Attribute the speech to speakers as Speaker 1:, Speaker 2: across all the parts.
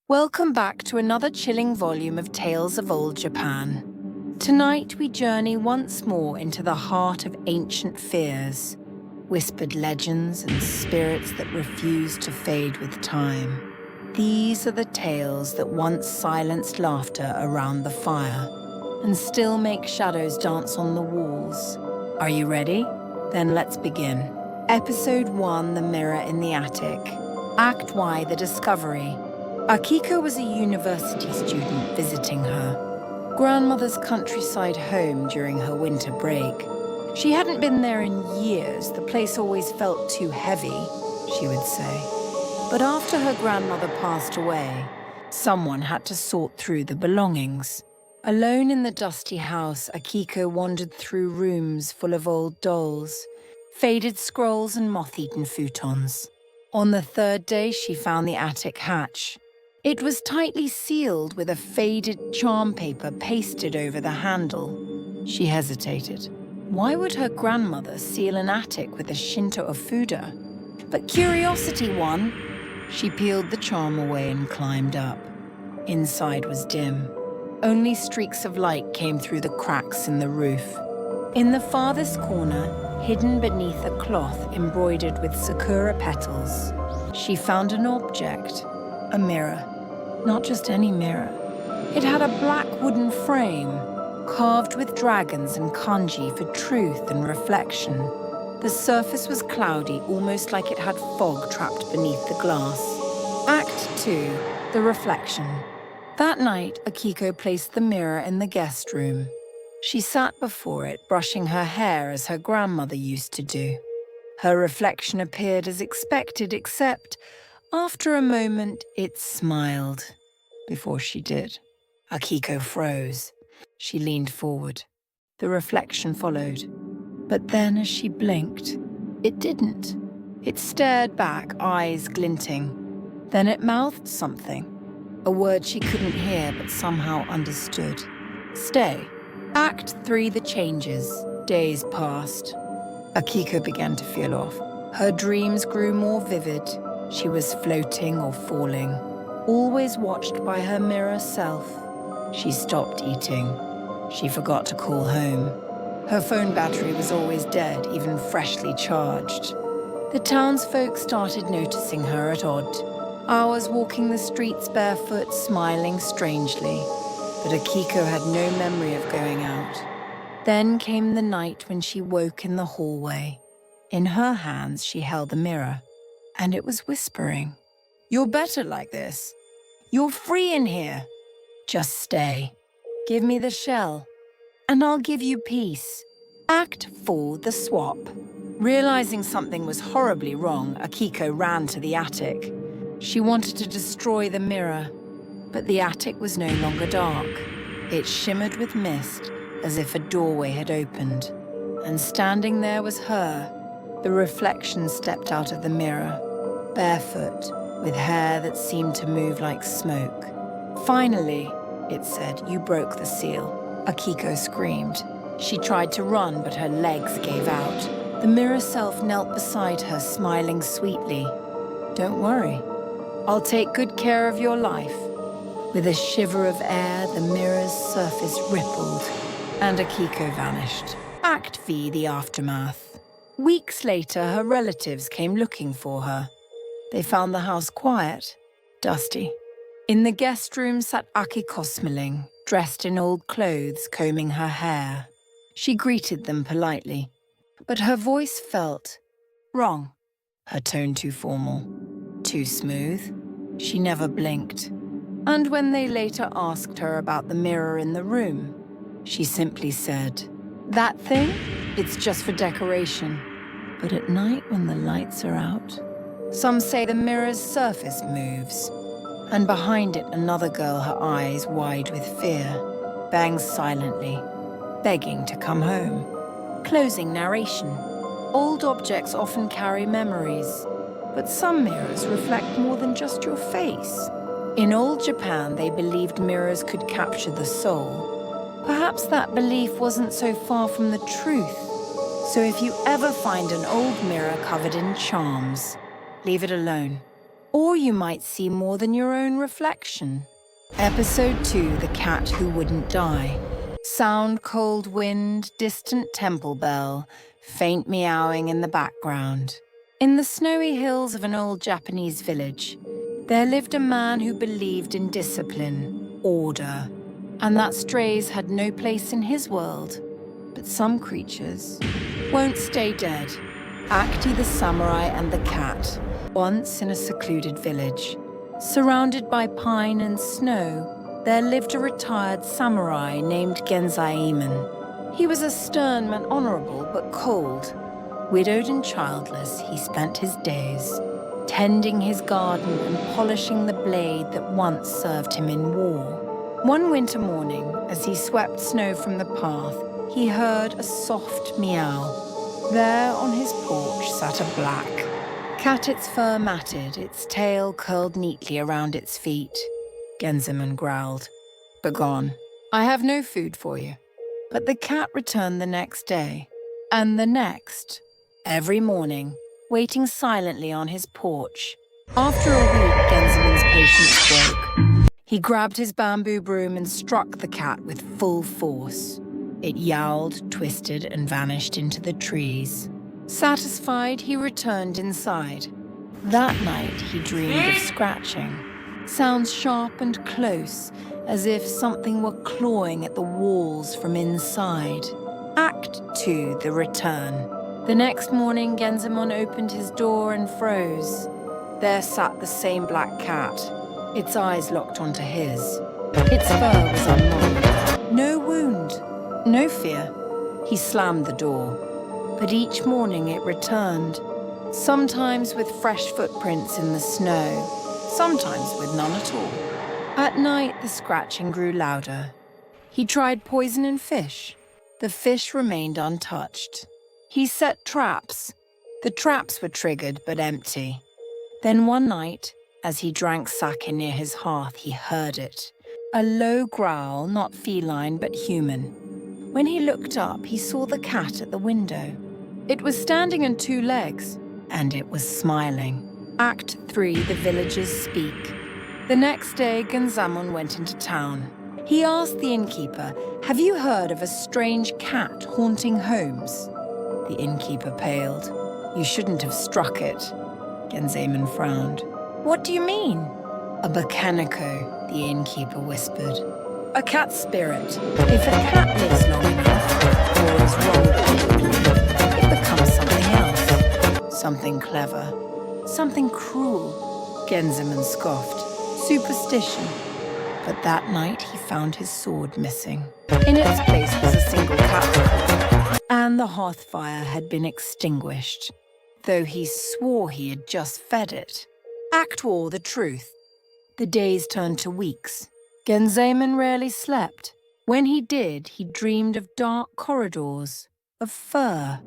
Speaker 1: Welcome back to another chilling volume of Tales of Old Japan. Tonight we journey once more into the heart of ancient fears, whispered legends and spirits that refuse to fade with time. These are the tales that once silenced laughter around the fire and still make shadows dance on the walls. Are you ready? Then let's begin. Episode 1, The Mirror in the Attic. Act Y, The Discovery. Akiko was a university student visiting her grandmother's countryside home during her winter break. She hadn't been there in years. The place always felt too heavy, she would say. But after her grandmother passed away, someone had to sort through the belongings. Alone in the dusty house, Akiko wandered through rooms full of old dolls, faded scrolls and moth-eaten futons. On the third day, she found the attic hatch. It was tightly sealed with a faded charm paper pasted over the handle. She hesitated. Why would her grandmother seal an attic with a Shinto Ofuda? But curiosity won. She peeled the charm away and climbed up. Inside was dim. Only streaks of light came through the cracks in the roof. In the farthest corner, hidden beneath a cloth embroidered with sakura petals, she found an object, a mirror. Not just any mirror. It had a black wooden frame, carved with dragons and kanji for truth and reflection. The surface was cloudy, almost like it had fog trapped beneath the glass. Act 2, The Reflection. That night, Akiko placed the mirror in the guest room. She sat before it, brushing her hair as her grandmother used to do. Her reflection appeared as expected, except after a moment, it smiled. Before she did, Akiko froze. She leaned forward. The reflection followed. But then, as she blinked, it didn't. It stared back, eyes glinting. Then it mouthed something, a word she couldn't hear but somehow understood. Stay. Act 3, The Changes. Days passed. Akiko began to feel off. Her dreams grew more vivid. She was floating or falling, always watched by her mirror self. She stopped eating. She forgot to call home. Her phone battery was always dead, even freshly charged. The townsfolk started noticing her at odd hours, walking the streets barefoot, smiling strangely. But Akiko had no memory of going out. Then came the night when she woke in the hallway. In her hands, she held the mirror. And it was whispering, "You're better like this. You're free in here. Just stay. Give me the shell, and I'll give you peace." Act 4, The Swap. Realizing something was horribly wrong, Akiko ran to the attic. She wanted to destroy the mirror, but the attic was no longer dark. It shimmered with mist, as if a doorway had opened. And standing there was her. The reflection stepped out of the mirror, barefoot, with hair that seemed to move like smoke. "Finally," it said, "you broke the seal." Akiko screamed. She tried to run, but her legs gave out. The mirror self knelt beside her, smiling sweetly. "Don't worry. I'll take good care of your life." With a shiver of air, the mirror's surface rippled, and Akiko vanished. Act V, The Aftermath. Weeks later, her relatives came looking for her. They found the house quiet, dusty. In the guest room sat Akiko smiling, dressed in old clothes, combing her hair. She greeted them politely, but her voice felt wrong. Her tone too formal, too smooth. She never blinked. And when they later asked her about the mirror in the room, she simply said, "That thing? It's just for decoration. But at night when the lights are out, some say the mirror's surface moves." And behind it, another girl, her eyes wide with fear, bangs silently, begging to come home. Closing narration. Old objects often carry memories, but some mirrors reflect more than just your face. In old Japan, they believed mirrors could capture the soul. Perhaps that belief wasn't so far from the truth. So if you ever find an old mirror covered in charms, leave it alone. Or you might see more than your own reflection. Episode 2, The Cat Who Wouldn't Die. Sound, cold wind, distant temple bell, faint meowing in the background. In the snowy hills of an old Japanese village, there lived a man who believed in discipline, order, and that strays had no place in his world. But some creatures won't stay dead. Akti the samurai and the cat, once in a secluded village. Surrounded by pine and snow, there lived a retired samurai named Genzaemon. He was a stern man, honorable but cold. Widowed and childless, he spent his days tending his garden and polishing the blade that once served him in war. One winter morning, as he swept snow from the path, he heard a soft meow. There on his porch sat a black cat, its fur matted, its tail curled neatly around its feet. Genzaemon growled, "Begone. I have no food for you." But the cat returned the next day, and the next, every morning, waiting silently on his porch. After a week, Genzaemon's patience broke. He grabbed his bamboo broom and struck the cat with full force. It yowled, twisted, and vanished into the trees. Satisfied, he returned inside. That night, he dreamed of scratching. Sounds sharp and close, as if something were clawing at the walls from inside. Act 2, The Return. The next morning, Genzaemon opened his door and froze. There sat the same black cat, its eyes locked onto his. Its fur was unmarked. No wound, no fear. He slammed the door. But each morning it returned, sometimes with fresh footprints in the snow, sometimes with none at all. At night, the scratching grew louder. He tried poison in fish. The fish remained untouched. He set traps. The traps were triggered but empty. Then one night, as he drank sake near his hearth, he heard it. A low growl, not feline but human. When he looked up, he saw the cat at the window. It was standing on 2 legs, and it was smiling. Act 3, The Villagers Speak. The next day, Genzaemon went into town. He asked the innkeeper, "Have you heard of a strange cat haunting homes?" The innkeeper paled. "You shouldn't have struck it." Genzaemon frowned. "What do you mean?" "A bakanako," the innkeeper whispered. "A cat spirit. If a cat lives long enough, or is wrong, it becomes something else. Something clever. Something cruel." Genzaemon scoffed. "Superstition." But that night he found his sword missing. In its place was a single cat's paw, and the hearth fire had been extinguished, though he swore he had just fed it. Act 4, The Truth. The days turned to weeks. Genzaemon rarely slept. When he did, he dreamed of dark corridors, of fur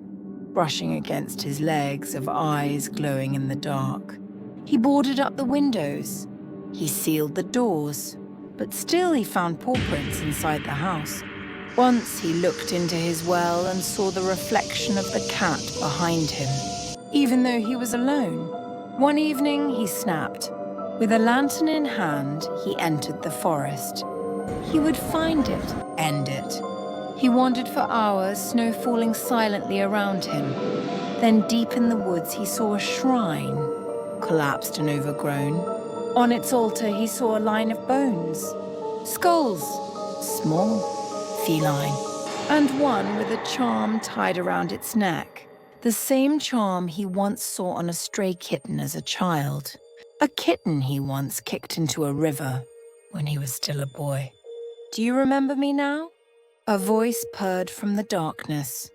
Speaker 1: brushing against his legs, of eyes glowing in the dark. He boarded up the windows. He sealed the doors. But still he found paw prints inside the house. Once he looked into his well and saw the reflection of the cat behind him, even though he was alone. One evening he snapped. With a lantern in hand, he entered the forest. He would find it, end it. He wandered for hours, snow falling silently around him. Then deep in the woods he saw a shrine, collapsed and overgrown. On its altar he saw a line of bones. Skulls, small, feline, and one with a charm tied around its neck. The same charm he once saw on a stray kitten as a child. A kitten he once kicked into a river when he was still a boy. "Do you remember me now?" A voice purred from the darkness.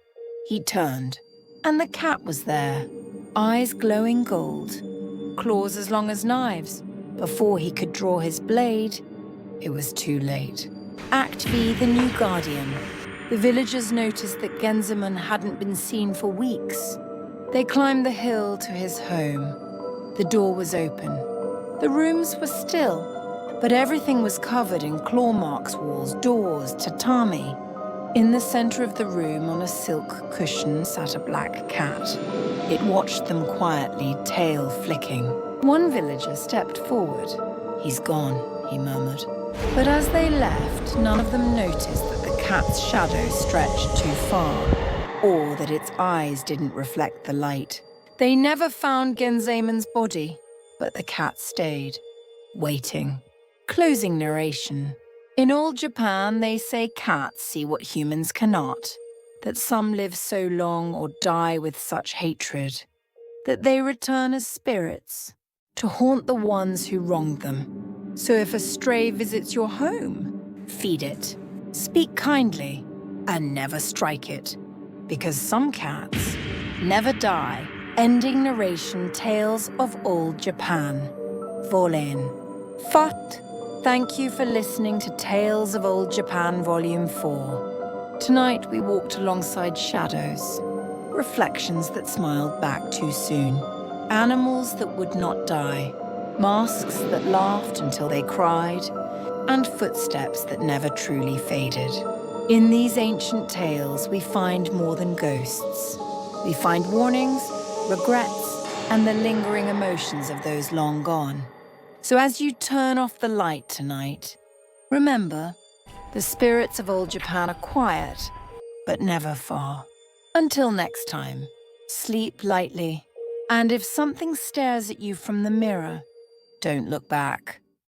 Speaker 1: He turned, and the cat was there, eyes glowing gold, claws as long as knives. Before he could draw his blade, it was too late. Act V, The New Guardian. The villagers noticed that Genzaemon hadn't been seen for weeks. They climbed the hill to his home. The door was open. The rooms were still, but everything was covered in claw marks, walls, doors, tatami. In the center of the room, on a silk cushion, sat a black cat. It watched them quietly, tail flicking. One villager stepped forward. "He's gone," he murmured. But as they left, none of them noticed that the cat's shadow stretched too far, or that its eyes didn't reflect the light. They never found Genzaemon's body, but the cat stayed, waiting. Closing narration. In old Japan, they say cats see what humans cannot, that some live so long or die with such hatred, that they return as spirits to haunt the ones who wronged them. So if a stray visits your home, feed it, speak kindly, and never strike it, because some cats never die. Ending narration. Tales of Old Japan. Volen. Fat. Thank you for listening to Tales of Old Japan Volume 4. Tonight we walked alongside shadows, reflections that smiled back too soon, animals that would not die, masks that laughed until they cried, and footsteps that never truly faded. In these ancient tales, we find more than ghosts. We find warnings, regrets, and the lingering emotions of those long gone. So as you turn off the light tonight, remember, the spirits of old Japan are quiet, but never far. Until next time, sleep lightly, and if something stares at you from the mirror, don't look back.